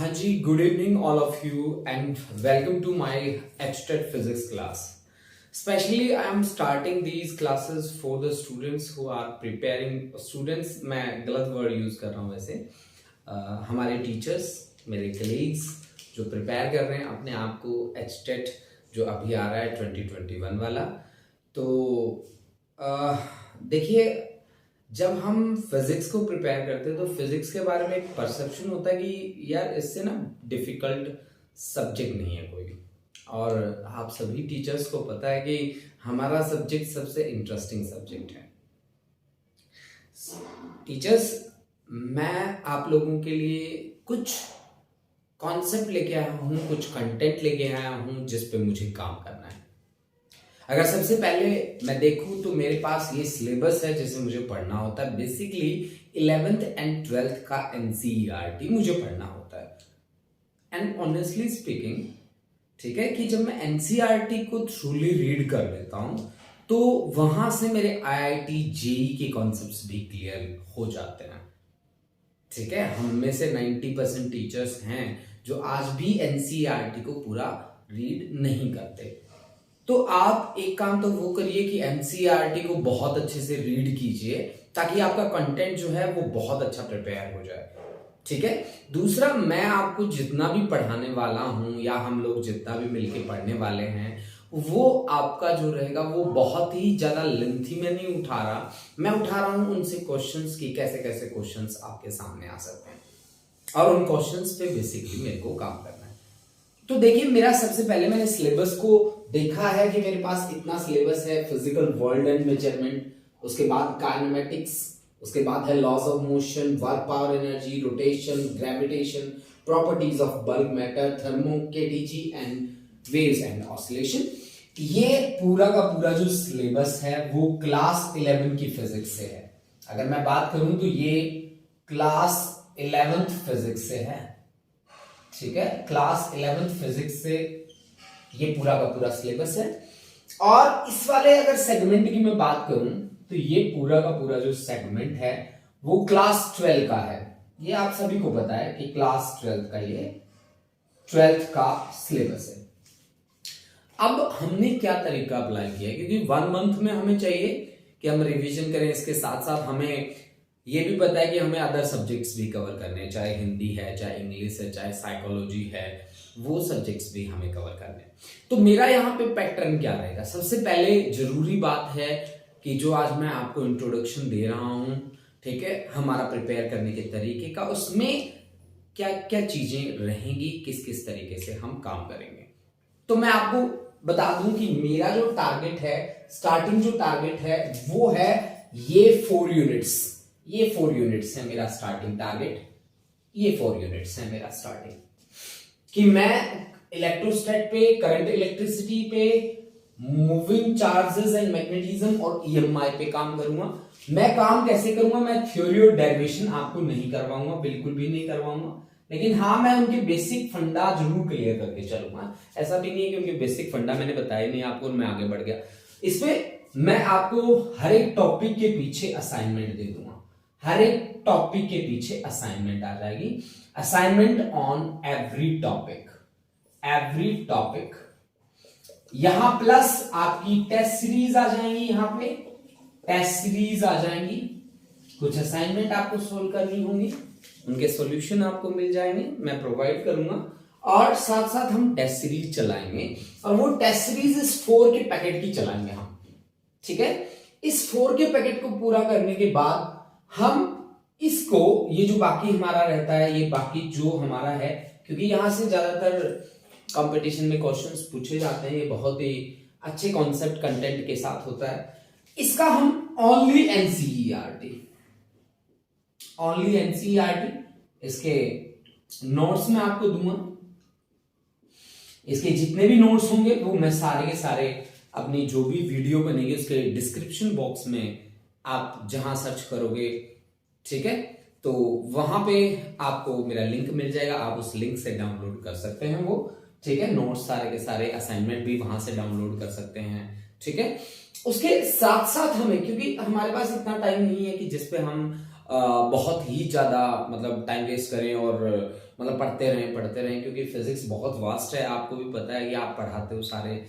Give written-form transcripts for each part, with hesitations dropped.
हाँ जी, good evening all of you and welcome to my HTET physics class. Especially I am starting these classes for the students who are preparing students. मैं गलत word use कर रहा हूँ वैसे. हमारे टीचर्स, मेरे कलीग्स जो प्रिपेयर कर रहे हैं अपने आप को एचटेट जो अभी आ रहा है 2021 वाला. तो देखिए, जब हम फिजिक्स को प्रिपेयर करते हैं तो फिजिक्स के बारे में एक परसेप्शन होता है कि यार इससे ना डिफिकल्ट सब्जेक्ट नहीं है कोई. और आप सभी टीचर्स को पता है कि हमारा सब्जेक्ट सबसे इंटरेस्टिंग सब्जेक्ट है. टीचर्स, मैं आप लोगों के लिए कुछ कॉन्सेप्ट लेके आया हूँ, कुछ कंटेंट लेके आया हूँ जिस पे मुझे काम करना है. अगर सबसे पहले मैं देखूं तो मेरे पास ये सिलेबस है जिसे मुझे पढ़ना होता है. बेसिकली 11th एंड 12th का एनसीईआरटी मुझे पढ़ना होता है. एंड ऑनेस्टली स्पीकिंग, ठीक है, कि जब मैं एनसीईआरटी को थ्रूली रीड कर लेता हूं तो वहां से मेरे आईआईटी जेई के कॉन्सेप्ट्स भी क्लियर हो जाते हैं. ठीक है, हम में से 90% टीचर्स हैं जो आज भी एनसीईआरटी को पूरा रीड नहीं करते. तो आप एक काम तो वो करिए कि एनसीईआरटी को बहुत अच्छे से रीड कीजिए ताकि आपका कंटेंट जो है वो बहुत अच्छा प्रिपेयर हो जाए. ठीक है. दूसरा, मैं आपको जितना भी पढ़ाने वाला हूं या हम लोग जितना भी मिलके पढ़ने वाले हैं वो आपका जो रहेगा वो बहुत ही ज्यादा लेंथी में नहीं उठा रहा. मैं उठा रहा हूं उनसे क्वेश्चंस की कैसे कैसे क्वेश्चंस आपके सामने आ सकते हैं और उन क्वेश्चंस पे बेसिकली मेरे को काम करना है. तो देखिए, मेरा सबसे पहले मैंने सिलेबस को देखा है कि मेरे पास इतना सिलेबस है. फिजिकल वर्ल्ड एंड मेजरमेंट, उसके बाद काइनेमेटिक्स, उसके बाद है laws of motion, work power energy, rotation, gravitation, properties of bulk matter, thermo KTG and waves and oscillation. ये पूरा का पूरा जो सिलेबस है वो क्लास 11 की फिजिक्स से है. अगर मैं बात करूं तो ये क्लास 11th फिजिक्स से है. ठीक है, क्लास 11th फिजिक्स से ये पूरा का पूरा सिलेबस है. और इस वाले अगर सेगमेंट की मैं बात करूं तो ये पूरा का पूरा जो सेगमेंट है वो क्लास 12 का है. ये आप सभी को पता है कि क्लास 12 का ये 12th का सिलेबस है. अब हमने क्या तरीका अप्लाई किया, क्योंकि 1 मंथ में हमें चाहिए कि हम रिवीजन करें. इसके साथ साथ हमें ये भी पता है कि हमें अदर सब्जेक्ट्स भी कवर करने हैं, चाहे हिंदी है, चाहे इंग्लिश है, चाहे साइकोलॉजी है, वो सब्जेक्ट्स भी हमें कवर करने हैं. तो मेरा यहाँ पे पैटर्न क्या रहेगा? सबसे पहले जरूरी बात है कि जो आज मैं आपको इंट्रोडक्शन दे रहा हूं, ठीक है, हमारा प्रिपेयर करने के तरीके का, उसमें क्या क्या चीजें रहेंगी, किस किस तरीके से हम काम करेंगे. तो मैं आपको बता दूं कि मेरा जो टारगेट है, स्टार्टिंग जो टारगेट है वो है ये 4 यूनिट्स. ये 4 यूनिट्स है मेरा स्टार्टिंग टारगेट. ये 4 यूनिट्स है मेरा स्टार्टिंग, कि मैं इलेक्ट्रोस्टैट पे, करंट इलेक्ट्रिसिटी पे, मूविंग चार्जेस एंड मैग्नेटिज्म और ईएमआई पे काम करूंगा. मैं काम कैसे करूंगा? मैं थ्योरी और डेरिवेशन आपको नहीं करवाऊंगा, बिल्कुल भी नहीं करवाऊंगा. लेकिन हाँ, मैं उनके बेसिक फंडा जरूर क्लियर करके चलूंगा. ऐसा भी नहीं है कि उनके बेसिक फंडा मैंने बताया नहीं आपको और मैं आगे बढ़ गया. इसमें मैं आपको हर एक टॉपिक के पीछे असाइनमेंट दे दूंगा. हर एक टॉपिक के पीछे असाइनमेंट आ जाएगी. Assignment on every topic. Every topic. यहां प्लस आपकी टेस्ट सीरीज आ जाएंगी. यहां पे टेस्ट सीरीज आ जाएंगी. कुछ असाइनमेंट आपको सोल्व करनी होंगी, उनके सॉल्यूशन आपको मिल जाएंगे, मैं प्रोवाइड करूंगा. और साथ साथ हम टेस्ट सीरीज चलाएंगे और वो टेस्ट सीरीज इस 4 के पैकेट की चलाएंगे हम. ठीक है, इस 4 के पैकेट को पूरा करने के बाद हम इसको, ये जो बाकी हमारा रहता है, ये बाकी जो हमारा है, क्योंकि यहां से ज्यादातर कंपटीशन में क्वेश्चंस पूछे जाते हैं, ये बहुत ही अच्छे कॉन्सेप्ट कंटेंट के साथ होता है. इसका हम ओनली एनसीईआरटी इसके नोट्स में आपको दूंगा. इसके जितने भी नोट्स होंगे वो मैं सारे के सारे अपनी जो भी वीडियो बनेगी उसके डिस्क्रिप्शन बॉक्स में आप जहां सर्च करोगे, ठीक है, तो वहां पे आपको मेरा लिंक मिल जाएगा. आप उस लिंक से डाउनलोड कर सकते हैं वो. ठीक है, नोट्स सारे के सारे, असाइनमेंट भी वहां से डाउनलोड कर सकते हैं. ठीक है, उसके साथ साथ हमें, क्योंकि हमारे पास इतना टाइम नहीं है कि जिसपे हम बहुत ही ज़्यादा मतलब टाइम वेस्ट करें और मतलब पढ़ते रहें, क्योंकि फिजिक्स बहुत वास्ट है। आपको भी पता है कि आप पढ़ाते हो सारे,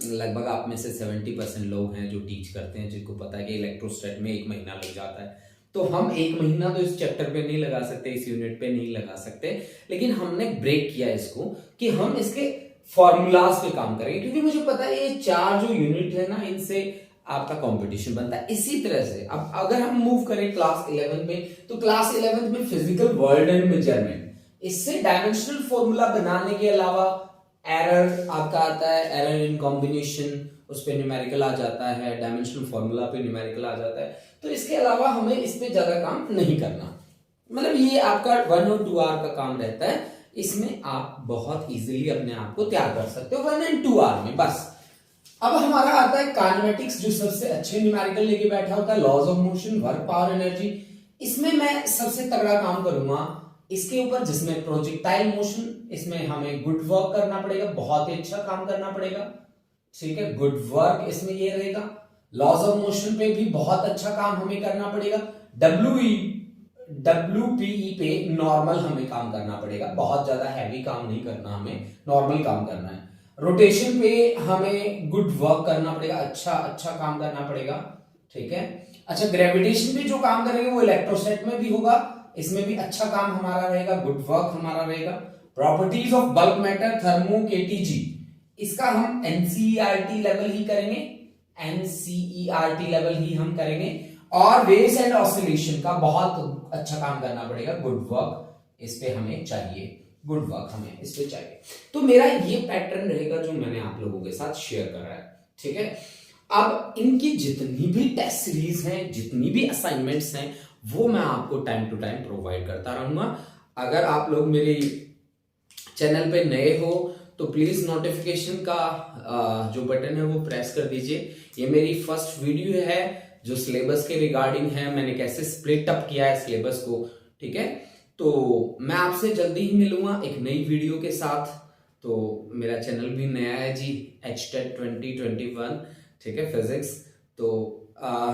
लगभग आप में से 70% लोग हैं जो टीच करते हैं, जिनको पता है कि इलेक्ट्रोस्टैट में 1 महीना लग जाता है। तो हम 1 महीना तो इस चैप्टर पे नहीं लगा सकते, इस यूनिट पे नहीं लगा सकते, लेकिन हमने ब्रेक किया इसको कि हम इसके फॉर्मूलाज पे काम करेंगे, क्योंकि मुझे पता है ये 4 जो यूनिट है ना, इनसे आपका कंपटीशन बनता है। इसी तरह से अब अगर हम मूव करें क्लास 11 में, तो क्लास 11 में फिजिकल वर्ल्ड एंड मेजरमेंट, इससे डायमेंशनल फॉर्मूला बनाने के अलावा एरर आपका आता है, एरर इन कॉम्बिनेशन, उस पे न्यूमेरिकल आ जाता है, डायमेंशनल फॉर्मूला पे न्यूमेरिकल आ जाता है। तो इसके अलावा हमें इस पे ज्यादा काम नहीं करना, मतलब ये आपका 1 और 2 आवर का काम रहता है। इसमें आप बहुत इजीली अपने आप को तैयार कर सकते हो 1 एंड 2 आवर में बस। अब हमारा आता है काइनेमेटिक्स, जो सबसे अच्छे न्यूमेरिकल लेके बैठा होता है, laws of motion, work, power, energy. इसमें मैं सबसे तगड़ा काम करूंगा इसके ऊपर, जिसमें प्रोजेक्टाइल मोशन, इसमें हमें गुड वर्क करना पड़ेगा, बहुत ही अच्छा काम करना पड़ेगा, ठीक है, गुड वर्क इसमें ये रहेगा। लॉज ऑफ मोशन पे भी बहुत अच्छा काम हमें करना पड़ेगा। डब्ल्यूपीई पे नॉर्मल हमें काम करना पड़ेगा, बहुत ज्यादा हैवी काम नहीं करना, हमें नॉर्मल काम करना है। रोटेशन पे हमें गुड वर्क करना पड़ेगा, अच्छा काम करना पड़ेगा, ठीक है। अच्छा, ग्रेविटेशन पे जो काम करेंगे वो इलेक्ट्रोस्टैट में भी होगा, इसमें भी अच्छा काम हमारा रहेगा, गुड वर्क हमारा रहेगा। Properties of bulk matter, thermo KTG, इसका हम एनसीईआरटी लेवल ही करेंगे, एनसीईआरटी लेवल ही हम करेंगे। और वेव्स एंड ऑसिलेशन का बहुत अच्छा काम करना पड़ेगा, गुड वर्क इस पे हमें चाहिए, गुड वर्क हमें इस पे चाहिए। तो मेरा ये पैटर्न रहेगा जो मैंने आप लोगों के साथ शेयर कर रहा है, ठीक है। अब इनकी जितनी भी टेस्ट सीरीज हैं, जितनी भी असाइनमेंट्स हैं, वो मैं आपको टाइम टू टाइम प्रोवाइड करता रहूंगा। अगर आप लोग मेरे चैनल पे नए हो तो प्लीज नोटिफिकेशन का जो बटन है वो प्रेस कर दीजिए। ये मेरी फर्स्ट वीडियो है जो सिलेबस के रिगार्डिंग है, मैंने कैसे स्प्लिट अप किया है सिलेबस को, ठीक है। तो मैं आपसे जल्दी ही मिलूंगा एक नई वीडियो के साथ। तो मेरा चैनल भी नया है जी, HTET 2021, ठीक है, फिजिक्स। तो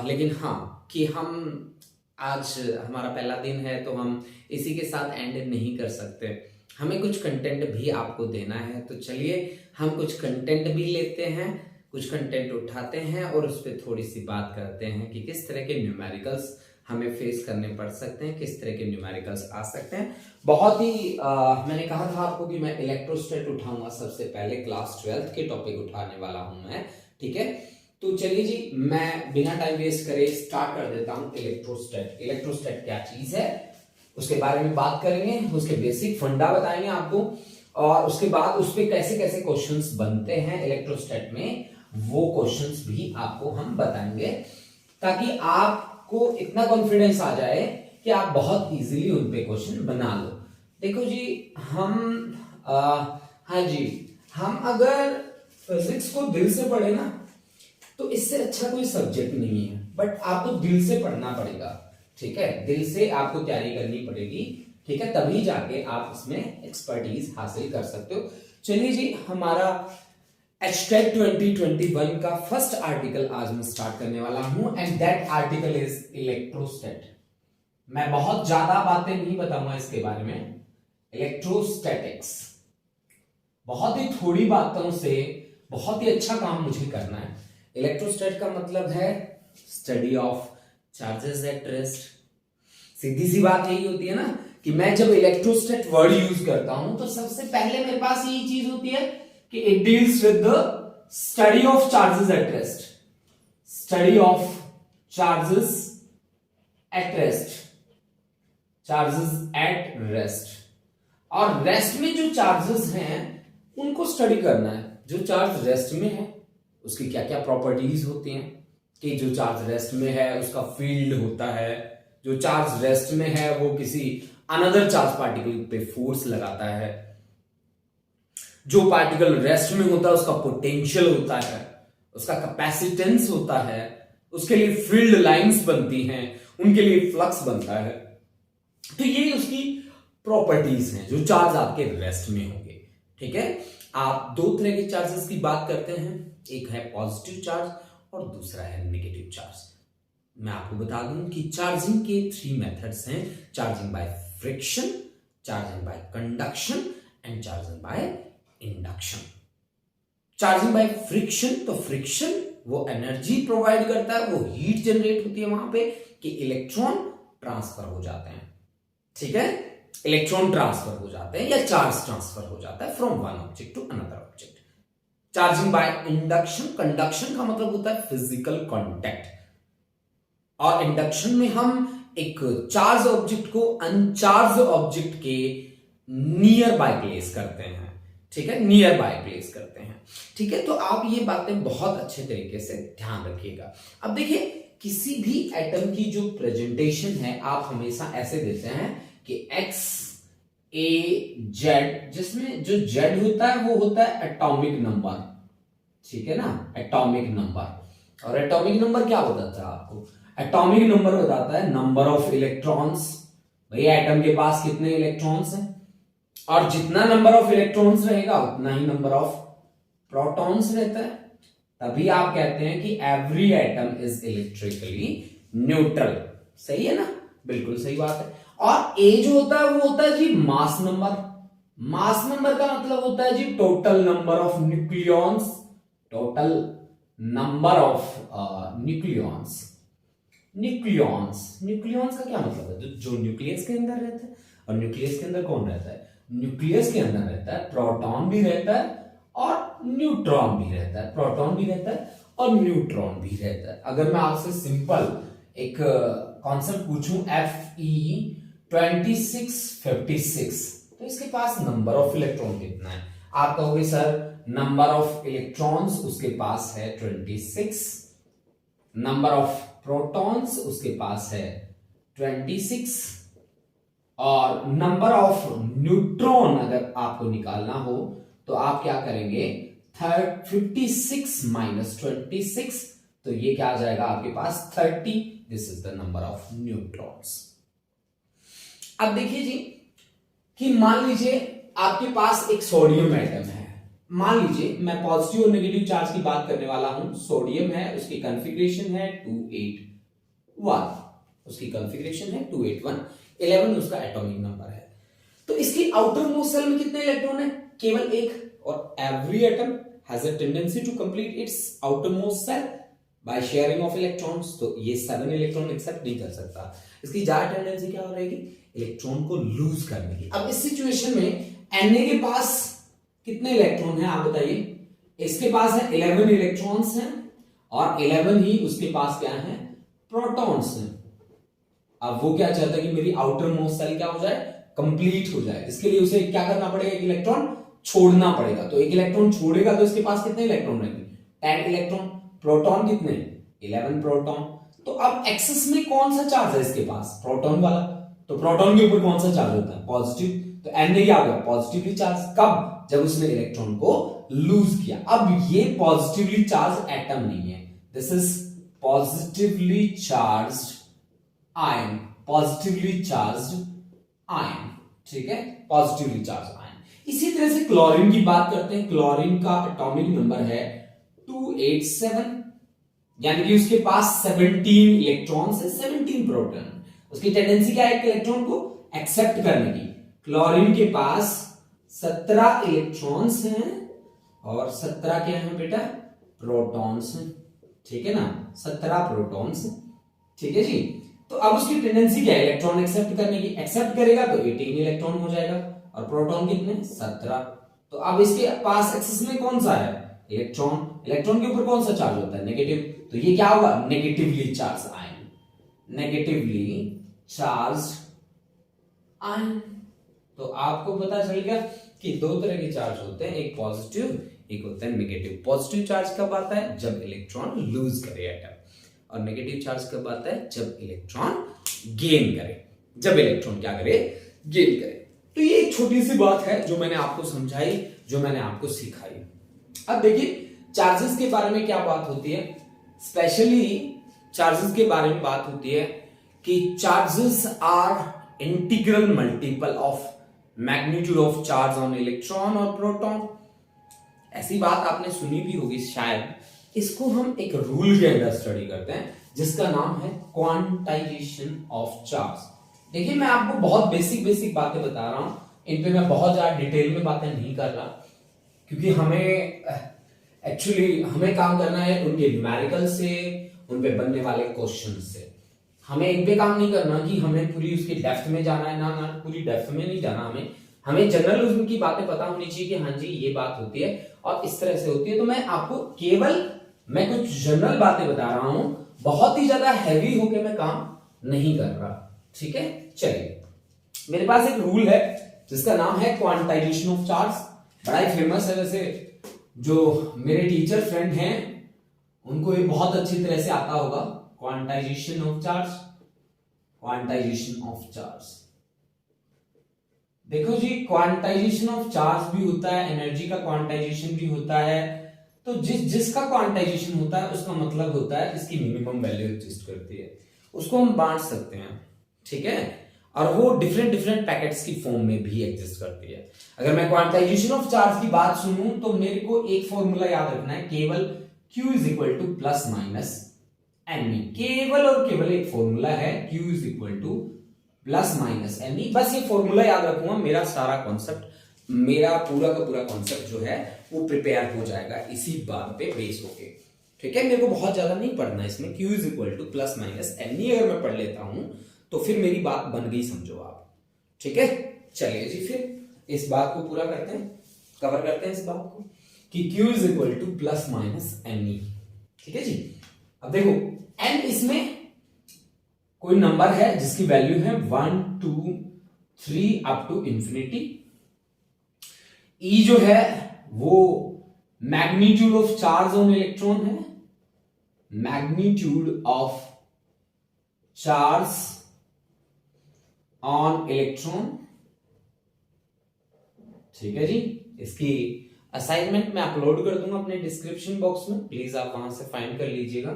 लेकिन हाँ, कि हम आज हमारा पहला दिन है तो हम इसी के साथ एंड नहीं कर सकते, हमें कुछ कंटेंट भी आपको देना है। तो चलिए हम कुछ कंटेंट भी लेते हैं, कुछ कंटेंट उठाते हैं और उस पर थोड़ी सी बात करते हैं कि किस तरह के न्यूमेरिकल्स हमें फेस करने पड़ सकते हैं, किस तरह के न्यूमेरिकल्स आ सकते हैं। बहुत ही मैंने कहा था आपको कि मैं इलेक्ट्रोस्टैट उठाऊंगा सबसे पहले, क्लास 12th के टॉपिक उठाने वाला हूं मैं, ठीक है। तो चलिए जी, मैं बिना टाइम वेस्ट करे स्टार्ट कर देता हूं। इलेक्ट्रोस्टैट क्या चीज है उसके बारे में बात करेंगे, उसके बेसिक फंडा बताएंगे आपको, और उसके बाद उस पे कैसे कैसे क्वेश्चंस बनते हैं इलेक्ट्रोस्टैट में, वो क्वेश्चंस भी आपको हम बताएंगे, ताकि आपको इतना कॉन्फिडेंस आ जाए कि आप बहुत इजीली उन पे क्वेश्चन बना लो। देखो जी, हाँ जी, हम अगर फिजिक्स को दिल से पढ़े ना, तो इससे अच्छा कोई सब्जेक्ट नहीं है, बट आपको दिल से पढ़ना पड़ेगा, ठीक है, दिल से आपको तैयारी करनी पड़ेगी, ठीक है, तभी जाके आप इसमें एक्सपर्टीज हासिल कर सकते हो। चलिए जी, हमारा HTET 2021 का फर्स्ट आर्टिकल आज मैं स्टार्ट करने वाला हूं, एंड दैट आर्टिकल इज इलेक्ट्रोस्टैट। मैं बहुत ज्यादा बातें नहीं बताऊंगा इसके बारे में, इलेक्ट्रोस्टैटिक्स, बहुत ही थोड़ी बातों से बहुत ही अच्छा काम मुझे करना है। इलेक्ट्रोस्टैट का मतलब है study of charges at rest. सीधी सी बात यही होती है ना कि मैं जब इलेक्ट्रोस्टैट वर्ड यूज करता हूं तो सबसे पहले मेरे पास यही चीज होती है कि it deals with the study of charges at rest, study of charges at rest, charges at rest. और रेस्ट में जो चार्जेस हैं उनको स्टडी करना है। जो चार्ज रेस्ट में है उसकी क्या क्या प्रॉपर्टीज होती हैं, कि जो चार्ज रेस्ट में है उसका फील्ड होता है, जो चार्ज रेस्ट में है वो किसी अनदर चार्ज पार्टिकल पे फोर्स लगाता है, जो पार्टिकल रेस्ट में होता है उसका पोटेंशियल होता है, उसका कैपेसिटेंस होता है, उसके लिए फील्ड लाइंस बनती हैं, उनके लिए फ्लक्स बनता है। तो ये उसकी प्रॉपर्टीज हैं जो चार्ज आपके रेस्ट में होंगे, ठीक है। आप दो तरह के चार्जेस की बात करते हैं, एक है पॉजिटिव चार्ज और दूसरा है नेगेटिव चार्ज। मैं आपको बता दूं कि चार्जिंग के 3 मेथड्स हैं, charging by friction, charging by conduction and charging by induction. Charging by friction, तो फ्रिक्शन वो एनर्जी प्रोवाइड करता है, वो हीट जनरेट होती है वहां पे कि इलेक्ट्रॉन ट्रांसफर हो जाते हैं, ठीक है, इलेक्ट्रॉन ट्रांसफर हो जाते हैं या चार्ज ट्रांसफर हो जाता है from one object to another object. Charging by induction, conduction का मतलब होता है फिजिकल कांटेक्ट, और इंडक्शन में हम एक चार्ज ऑब्जेक्ट को अनचार्ज ऑब्जेक्ट के नियर बाय प्लेस करते हैं, ठीक है, नियर बाय प्लेस करते हैं, ठीक है। तो आप ये बातें बहुत अच्छे तरीके से ध्यान रखिएगा। अब देखिए, किसी भी एटम की जो प्रेजेंटेशन है आप हमेशा ऐसे देते हैं कि x a z, जिसमें जो z होता है वो होता है एटॉमिक नंबर, ठीक है ना, एटॉमिक नंबर। और एटॉमिक नंबर क्या बताता है आपको? एटॉमिक नंबर बताता है नंबर ऑफ इलेक्ट्रॉन्स, भैया एटम के पास कितने इलेक्ट्रॉन्स हैं, और जितना नंबर ऑफ इलेक्ट्रॉन्स रहेगा उतना ही नंबर ऑफ प्रोटॉन्स रहता है। तभी आप कहते हैं कि every atom is electrically neutral, सही है ना, बिल्कुल सही बात है। और ए जो होता है वो होता है जी मास नंबर। मास नंबर का मतलब होता है जी total number of nucleons, total number of nucleons. Nucleons, nucleons का क्या मतलब है? जो न्यूक्लियस के अंदर रहता है, और न्यूक्लियस के अंदर कौन रहता है? न्यूक्लियस के अंदर रहता है प्रोटॉन भी रहता है और न्यूट्रॉन भी रहता है, प्रोटॉन भी रहता है और न्यूट्रॉन भी रहता है। अगर मैं आपसे सिंपल एक कॉन्सेप्ट पूछूं Fe2656, तो इसके पास नंबर ऑफ इलेक्ट्रॉन कितना है? आप कहोगे सर नंबर ऑफ इलेक्ट्रॉन्स उसके पास है 26, नंबर ऑफ प्रोटॉन्स उसके पास है 26, और नंबर ऑफ न्यूट्रॉन अगर आपको निकालना हो तो आप क्या करेंगे? 56 माइनस 26, तो ये क्या आ जाएगा आपके पास? 30। This is the number of neutrons. अब देखिए जी कि मान लीजिए आपके पास एक सोडियम एटम है, मान लीजिए मैं पॉजिटिव और नेगेटिव चार्ज की बात करने वाला हूं। सोडियम है, उसकी कॉन्फ़िगरेशन है 281, उसकी कॉन्फ़िगरेशन है 281, 11 उसका एटॉमिक नंबर है। तो इसकी आउटर मोस्ट सेल में कितने इलेक्ट्रॉन है? केवल एक। और every atom has a tendency to complete its outer most shell by sharing of electrons, तो ये 7 इलेक्ट्रॉन एक्सेप्ट नहीं कर सकता। इसकी ज्यादा टेंडेंसी क्या हो रहेगी? इलेक्ट्रॉन को लूज करने की। अब इस सिचुएशन में Na के पास कितने इलेक्ट्रॉन हैं आप बताइए? इसके पास है 11 इलेक्ट्रॉन्स हैं, और 11 ही उसके पास क्या है? प्रोटॉन्स हैं। अब वो क्या चाहता है कि मेरी आउटर मोस्ट सेल क्या हो जाए? कंप्लीट हो जाए। इसके लिए उसे क्या करना पड़ेगा? एक इलेक्ट्रॉन छोड़ना पड़ेगा। तो एक इलेक्ट्रॉन छोड़ेगा तो इसके पास कितने इलेक्ट्रॉन रहेंगे? 10 इलेक्ट्रॉन। प्रोटॉन कितने? 11 प्रोटॉन। तो अब एक्सेस में कौन सा चार्ज है इसके पास? प्रोटॉन वाला। तो प्रोटॉन के ऊपर कौन सा चार्ज होता है? पॉजिटिव। तो Na क्या होगा? Positively charge. कब? जब उसने इलेक्ट्रॉन को लूज किया। अब ये पॉजिटिवली चार्ज एटम नहीं है, this is positively charged ion, positively charged ion, ठीक है, पॉजिटिवली चार्ज आयन। इसी तरह से क्लोरीन की बात करते हैं। क्लोरीन का एटॉमिक नंबर है 287, यानी कि उसके पास 17 इलेक्ट्रॉन्स है, 17 प्रोटॉन। उसकी टेंडेंसी क्या है? इलेक्ट्रॉन को एक्सेप्ट करने की। क्लोरीन के पास 17 इलेक्ट्रॉन्स हैं और 17 क्या है बेटा? प्रोटॉन्स हैं, ठीक है ना, 17 प्रोटॉन्स, ठीक है जी। तो अब उसकी टेंडेंसी क्या है? इलेक्ट्रॉन एक्सेप्ट करने की। एक्सेप्ट करेगा तो 18 इलेक्ट्रॉन हो जाएगा, और प्रोटॉन कितने? 17। तो अब इसके पास एक्सेस में कौन सा है? इलेक्ट्रॉन। इलेक्ट्रॉन के ऊपर कौन सा चार्ज होता है? नेगेटिव। तो ये क्या होगा? Negatively charge ion, negatively charge ion. तो आपको पता चल गया कि दो तरह के चार्ज होते हैं, एक पॉजिटिव, एक होता है नेगेटिव। पॉजिटिव चार्ज कब आता है? जब इलेक्ट्रॉन लूज करे एटम, और नेगेटिव चार्ज कब आता है? जब इलेक्ट्रॉन गेन करे। जब इलेक्ट्रॉन क्या करे? गेन करे। तो ये एक छोटी सी बात है जो मैंने आपको समझाई, जो मैंने आपको सिखाई। अब देखिए चार्जेस के बारे में क्या बात होती है। स्पेशली चार्जेस के बारे में बात होती है कि charges are integral multiple of magnitude of charge on electron और प्रोटॉन। ऐसी बात आपने सुनी भी होगी शायद। इसको हम एक रूल के अंदर स्टडी करते हैं, जिसका नाम है क्वांटाइजेशन ऑफ चार्ज। देखिए मैं आपको बहुत बेसिक बेसिक बातें बता रहा हूं, इन पे मैं बहुत ज्यादा डिटेल में बातें नहीं कर रहा, क्योंकि हमें काम करना है उनके न्यूमेरिकल से, उन पे बनने वाले क्वेश्चन से। हमें इन पे काम नहीं करना कि हमें पूरी उसकी डेप्थ में जाना है, ना पूरी डेप्थ में नहीं जाना। हमें जनरल उनकी बातें पता होनी चाहिए कि हाँ जी ये बात होती है और इस तरह से होती है। तो मैं कुछ जनरल बातें बता रहा हूं, बहुत ही ज्यादा हैवी होके मैं काम नहीं कर रहा। ठीक है, चलिए मेरे पास एक रूल है जिसका नाम है क्वांटाइजेशन ऑफ चार्ज। बड़ा ही फेमस है, वैसे जो मेरे टीचर फ्रेंड हैं उनको ये बहुत अच्छी तरह से आता होगा। Quantization of charge, quantization of charge. देखो जी, क्वांटाइजेशन ऑफ चार्ज भी होता है, एनर्जी का क्वांटाइजेशन भी होता है। तो जिसका क्वांटाइजेशन होता है उसका मतलब होता है इसकी मिनिमम वैल्यू एग्जिस्ट करती है, उसको हम बांट सकते हैं। ठीक है, और वो डिफरेंट डिफरेंट पैकेट्स की फॉर्म में भी एग्जिस्ट करती है। अगर मैं क्वांटाइजेशन ऑफ चार्ज की बात सुनूं तो मेरे को एक फॉर्मूला याद रखना है, केवल Q is equal to plus minus n e. केवल और केवल एक फॉर्मूला है, Q is equal to plus minus n e. बस ये फॉर्मूला याद रखूंगा, मेरा सारा कॉन्सेप्ट, मेरा पूरा का पूरा कॉन्सेप्ट जो है वो प्रिपेयर हो जाएगा इसी बात पे बेस होके। ठीक है, मेरे को बहुत ज्यादा नहीं पढ़ना इसमें। Q is equal to plus minus n e अगर मैं पढ़ लेता हूं तो फिर मेरी बात बन गई, समझो आप। ठीक है, चलिए जी फिर इस बात को पूरा करते हैं, कवर करते हैं इस बात को कि Q is equal to plus minus n e. ठीक है जी, अब देखो n इसमें कोई नंबर है जिसकी वैल्यू है 1 2 3 अप टू इंफिनिटी। E जो है वो magnitude of charge on electron है, magnitude of charge on electron. ठीक है जी, इसकी असाइनमेंट मैं अपलोड कर दूंगा अपने डिस्क्रिप्शन बॉक्स में, प्लीज आप वहां से फाइंड कर लीजिएगा।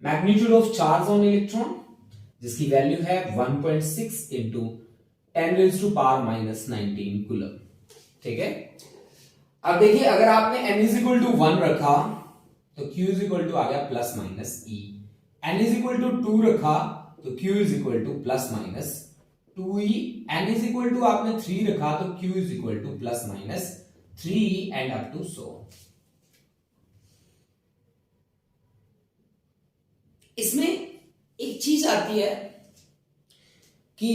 Magnitude of charge on electron जिसकी वैल्यू है 1.6 इंटू 10⁻⁻⁹ कूलम। ठीक है, अब देखिए अगर आपने n इज इक्वल टू 1 रखा तो Q इज इक्वल टू आ गया plus minus E, n is equal to 2 रखा तो Q is equal to plus minus 2E, n is equal to आपने 3 रखा तो Q is equal to plus minus 3E and up to so. इसमें एक चीज आती है कि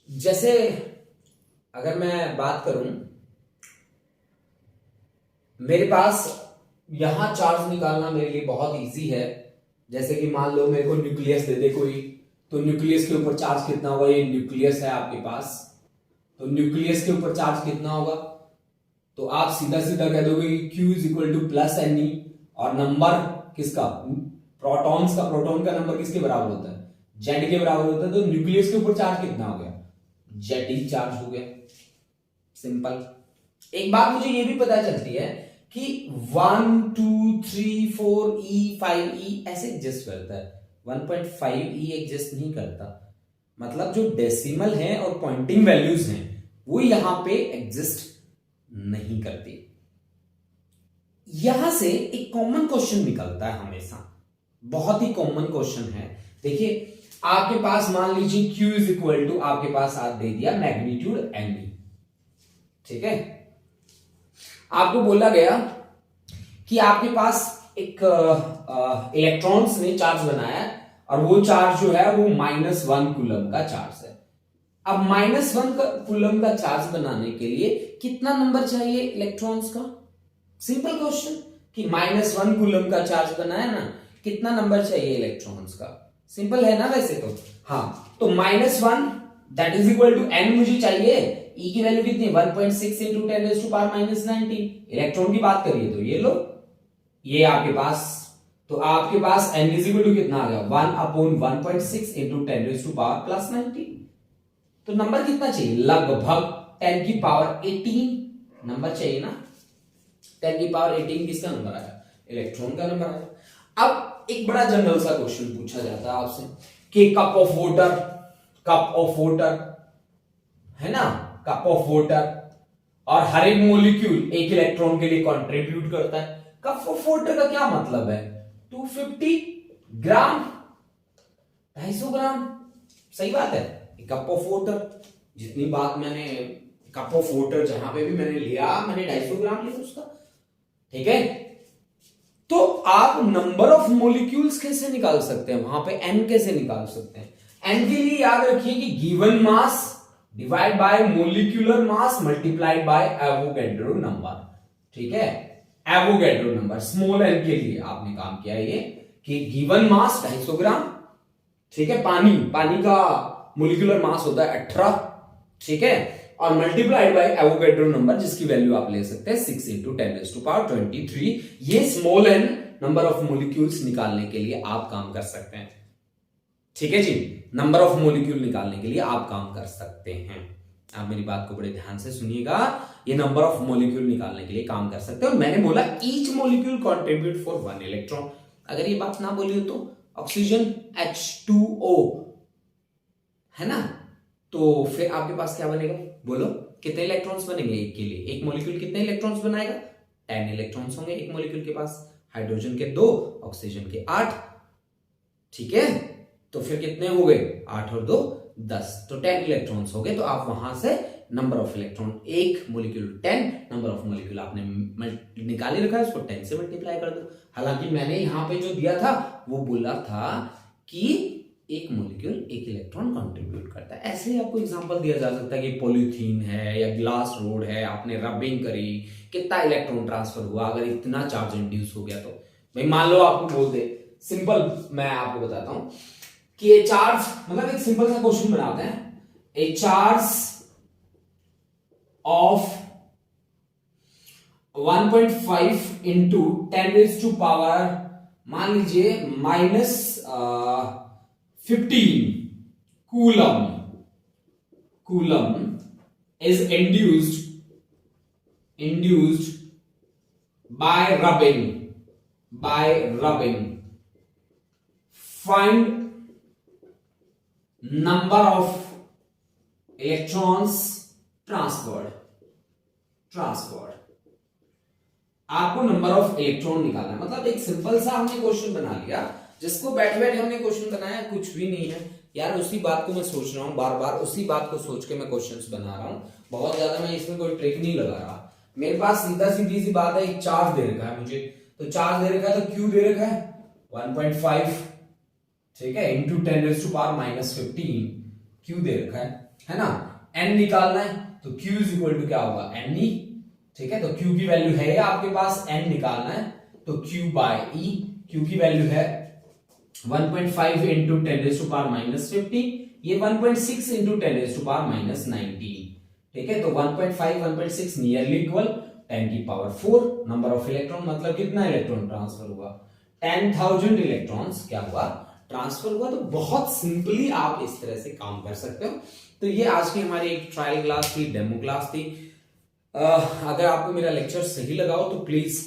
जैसे अगर मैं बात करूं, मेरे पास यहां चार्ज निकालना मेरे लिए बहुत इजी है। जैसे कि मान लो मेरे को न्यूक्लियस दे दे कोई, तो न्यूक्लियस के ऊपर चार्ज कितना होगा, ये न्यूक्लियस है आपके पास, तो न्यूक्लियस के ऊपर चार्ज कितना होगा, तो आप सीधा सीधा कह दोगे कि Q is equal to plus n e, और नंबर किसका, प्रोटॉन्स का, प्रोटॉन का नंबर किसके बराबर होता है, जेड के बराबर होता है। तो न्यूक्लियस के ऊपर चार्ज कितना हो गया, जेड ही चार्ज हो गया, सिंपल। एक बात मुझे ये भी पता चलती है कि 1 2 3 4 E 5 E ऐसे एग्जिस्ट करता है, 1.5 E एग्जिस्ट नहीं करता। मतलब जो डेसिमल है और पॉइंटिंग वैल्यूज हैं वो यहां पे एग्जिस्ट नहीं करती। यहां से एक कॉमन क्वेश्चन निकलता है हमेशा, बहुत ही कॉमन क्वेश्चन है। देखिए आपके पास मान लीजिए Q इज इक्वल टू आपके पास आज दे दिया मैग्नीट्यूड एनई। ठीक है, आपको बोला गया कि आपके पास एक इलेक्ट्रॉन्स ने चार्ज बनाया और वो चार्ज जो है वो -1 कूलम का चार्ज है। अब -1 कूलम का चार्ज बनाने के लिए कितना नंबर चाहिए इलेक्ट्रॉन्स का, सिंपल क्वेश्चन कि -1 कूलम का चार्ज बनाया ना, कितना नंबर चाहिए इलेक्ट्रॉन्स का, सिंपल है ना वैसे तो। हाँ, तो -1 that is equal to n मुझे चाहिए, E की वैल्यू कितनी, 1.6 इंटू 10⁻⁻⁹। इलेक्ट्रॉन की बात करिए तो ये लो, ये आपके पास, तो आपके पास n इज इक्वल टू कितना आ गया, 1/1.6 इंटू 10⁻⁻⁹। तो नंबर कितना चाहिए, लगभग 10⁻18 नंबर चाहिए ना। 10⁻18 किसका नंबर आया, इलेक्ट्रॉन का नंबर आया। अब एक बड़ा जनरल सा क्वेश्चन पूछा जाता है आपसे कि कप ऑफ वाटर है ना, कप ऑफ वाटर, और हर एक मोलिक्यूल एक इलेक्ट्रॉन के लिए कंट्रीब्यूट करता है। कप ऑफ वाटर का क्या मतलब है, 250 ग्राम 250 ग्राम, सही बात है। कप ऑफ वाटर, जितनी बात मैंने कप ऑफ वाटर जहां पे भी मैंने लिया, मैंने 250 ग्राम लिया उसका, ठीक है। तो आप नंबर ऑफ मोलिक्यूल्स कैसे निकाल सकते हैं, वहां पे एन कैसे निकाल सकते हैं? एन के लिए याद रखिए कि given mass divide by molecular mass multiplied by Avogadro number, ठीक है। एवोगैड्रो नंबर स्मॉल एन के लिए आपने काम किया ये कि गिवन मास 250 ग्राम, ठीक है। पानी का मोलिकुलर मास होता है 18, ठीक है, और मल्टीप्लाइड बाय एवोगैड्रो नंबर जिसकी वैल्यू आप ले सकते हैं 6 × 10⁻23। ये small n number of molecules निकालने के लिए आप काम कर सकते हैं, ठीक है जी। नंबर ऑफ मोलिक्यूल निकालने के लिए आप काम कर सकते हैं। आप मेरी बात को बड़े ध्यान से सुनिएगा, ये नंबर ऑफ मोलिक्यूल निकालने के लिए काम कर सकते हैं। और मैंने बोला each molecule contribute for 1 electron. अगर ये बात ना बोली हो तो ऑक्सीजन H2O है ना, तो फिर आपके पास क्या बनेगा, बोलो कितने इलेक्ट्रॉन्स बनेंगे एक के लिए? एक मॉलिक्यूल कितने इलेक्ट्रॉन्स बनाएगा? 10 इलेक्ट्रॉन्स होंगे एक मॉलिक्यूल के पास। हाइड्रोजन के 2, ऑक्सीजन के 8, ठीक है। तो फिर कितने हो गए? 8 और 2 10, तो 10 इलेक्ट्रॉन्स हो गए। तो आप वहां से नंबर ऑफ इलेक्ट्रॉन, एक मॉलिक्यूल 10, नंबर ऑफ मॉलिक्यूल आपने निकाल ही रखा है, उसको 10 से मल्टीप्लाई कर दो। हालांकि मैंने यहां पे जो दिया था वो बोला था कि एक मॉलिक्यूल एक इलेक्ट्रॉन कंट्रीब्यूट करता है। ऐसे ही आपको एग्जांपल दिया जा सकता है कि पॉलीथीन है या ग्लास रोड है, आपने रबिंग करी, कितना इलेक्ट्रॉन ट्रांसफर हुआ, अगर इतना चार्ज इंड्यूस हो गया तो भाई मान लो आपको बोल दे, सिंपल मैं आपको बताता हूं कि ये चार्ज, मतलब एक सिंपल सा क्वेश्चन बनाते हैं, ए चार्ज ऑफ 1.5 into 10⁻⁻, मान लीजिए -15 coulomb is induced by rubbing. Find number of electrons transferred. आपको नंबर ऑफ इलेक्ट्रॉन निकालना है। मतलब एक सिंपल सा हमने क्वेश्चन बना लिया, जिसको बैठ बैठ हमने क्वेश्चन बनाया, कुछ भी नहीं है यार। उसी बात को मैं सोच रहा हूं, बार बार उसी बात को सोच के मैं क्वेश्चंस बना रहा हूं। बहुत ज्यादा मैं इसमें कोई ट्रिक नहीं लगा रहा। मेरे पास सीधी सी बात है, एक चार्ज दे रखा है मुझे, तो चार्ज दे रखा है तो क्यू दे रखा है 1.5, ठीक है, इंटू 10⁻⁻15 क्यू दे रखा है ना। एन निकालना है तो क्यू इज इक्वल टू क्या होगा, एन ई, ठीक है। तो क्यू की वैल्यू है आपके पास, एन निकालना है तो क्यू बाय ई, क्यू की वैल्यू है 1.5 इंटू 10⁻⁻15, ये 1.6 इंटू 10⁻⁻19, ठीक है। तो 1.5 1.6 nearly equal 10⁻4 number of electron, मतलब कितना इलेक्ट्रॉन ट्रांसफर हुआ, 10,000 इलेक्ट्रॉन्स क्या हुआ, ट्रांसफर हुआ। तो बहुत सिंपली आप इस तरह से काम कर सकते हो। तो ये आज की हमारी एक ट्रायल क्लास थी, डेमो क्लास थी। अगर आपको मेरा लेक्चर सही लगा हो तो प्लीज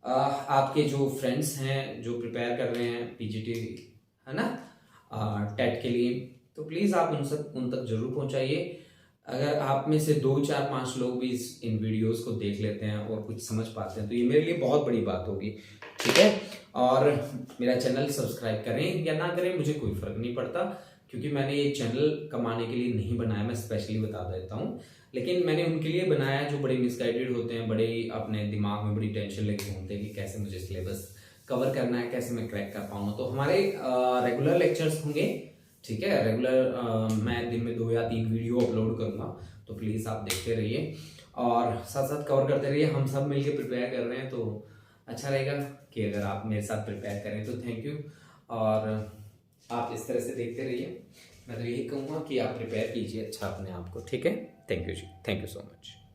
आपके जो फ्रेंड्स हैं जो प्रिपेयर कर रहे हैं पीजीटी, है ना, टेट के लिए, तो प्लीज आप उन तक जरूर पहुंचाइए। अगर आप में से 2 4 5 लोग भी इन वीडियोस को देख लेते हैं और कुछ समझ पाते हैं तो ये मेरे लिए बहुत बड़ी बात होगी, ठीक है। और मेरा चैनल सब्सक्राइब करें या ना करें मुझे कोई फर्क नहीं पड़ता, क्योंकि मैंने ये चैनल कमाने के लिए नहीं बनाया, मैं स्पेशली बता देता हूँ। लेकिन मैंने उनके लिए बनाया जो बड़े मिसगाइडेड होते हैं, बड़े अपने दिमाग में बड़ी टेंशन लेके घूमते हैं कि कैसे मुझे सिलेबस कवर करना है, कैसे मैं क्रैक कर पाऊंगा। तो हमारे रेगुलर लेक्चर्स होंगे, ठीक है। रेगुलर मैं दिन में 2 या 3 वीडियो अपलोड करूंगा, तो प्लीज आप देखते रहिए और साथ साथ कवर करते रहिए। हम सब मिलकर प्रिपेयर कर रहे हैं तो अच्छा रहेगा कि अगर आप मेरे साथ प्रिपेयर करें तो थैंक यू। और आप इस तरह से देखते रहिए। मैं तो यही कहूँगा कि आप प्रिपेयर कीजिए अच्छा अपने आप को, ठीक है। थैंक यू जी, थैंक यू सो मच।